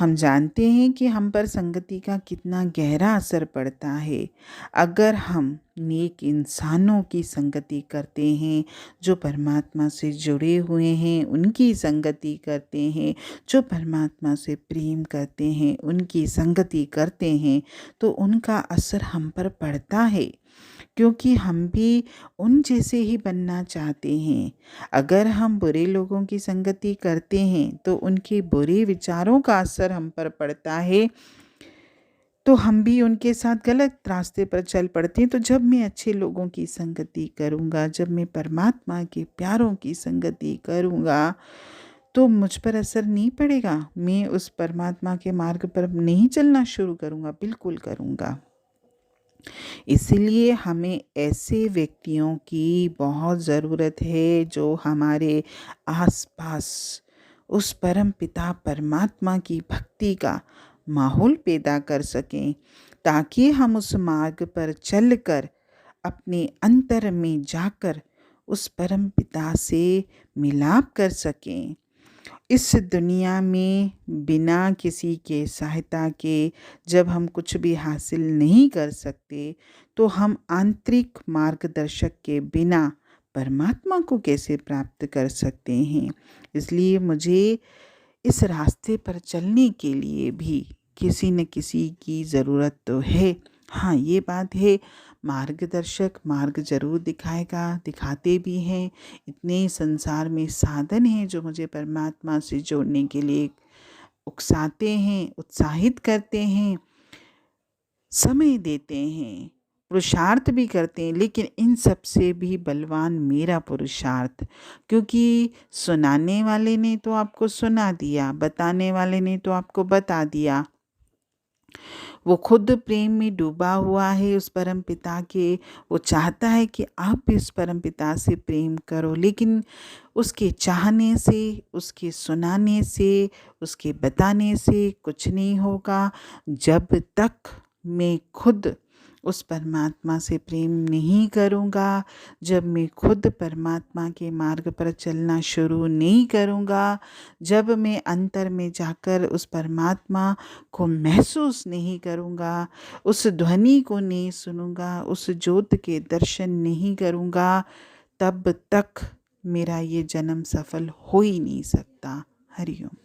हम जानते हैं कि हम पर संगति का कितना गहरा असर पड़ता है। अगर हम नेक इंसानों की संगति करते हैं, जो परमात्मा से जुड़े हुए हैं, उनकी संगति करते हैं, जो परमात्मा से प्रेम करते हैं, उनकी संगति करते हैं, तो उनका असर हम पर पड़ता है, क्योंकि हम भी उन जैसे ही बनना चाहते हैं। अगर हम बुरे लोगों की संगति करते हैं तो उनके बुरे विचारों का असर हम पर पड़ता है, तो हम भी उनके साथ गलत रास्ते पर चल पड़ते हैं। तो जब मैं अच्छे लोगों की संगति करूँगा, जब मैं परमात्मा के प्यारों की संगति करूँगा, तो मुझ पर असर नहीं पड़ेगा। मैं उस परमात्मा के मार्ग पर नहीं चलना शुरू करूँगा, बिल्कुल करूँगा। इसलिए हमें ऐसे व्यक्तियों की बहुत ज़रूरत है जो हमारे आसपास उस परम पिता परमात्मा की भक्ति का माहौल पैदा कर सकें, ताकि हम उस मार्ग पर चलकर अपने अंतर में जाकर उस परम पिता से मिलाप कर सकें। इस दुनिया में बिना किसी के सहायता के जब हम कुछ भी हासिल नहीं कर सकते, तो हम आंतरिक मार्गदर्शक के बिना परमात्मा को कैसे प्राप्त कर सकते हैं। इसलिए मुझे इस रास्ते पर चलने के लिए भी किसी न किसी की ज़रूरत तो है। हाँ, ये बात है, मार्गदर्शक मार्ग ज़रूर दिखाएगा, दिखाते भी हैं। इतने संसार में साधन हैं जो मुझे परमात्मा से जोड़ने के लिए उकसाते हैं, उत्साहित करते हैं, समय देते हैं, पुरुषार्थ भी करते हैं, लेकिन इन सब से भी बलवान मेरा पुरुषार्थ, क्योंकि सुनाने वाले ने तो आपको सुना दिया, बताने वाले ने तो आपको बता दिया। वो खुद प्रेम में डूबा हुआ है उस परम पिता के। वो चाहता है कि आप भी उस परम पिता से प्रेम करो, लेकिन उसके चाहने से, उसके सुनाने से, उसके बताने से कुछ नहीं होगा। जब तक मैं खुद उस परमात्मा से प्रेम नहीं करूँगा, जब मैं खुद परमात्मा के मार्ग पर चलना शुरू नहीं करूँगा, जब मैं अंतर में जाकर उस परमात्मा को महसूस नहीं करूँगा, उस ध्वनि को नहीं सुनूँगा, उस ज्योत के दर्शन नहीं करूँगा, तब तक मेरा ये जन्म सफल हो ही नहीं सकता। हरि ओम।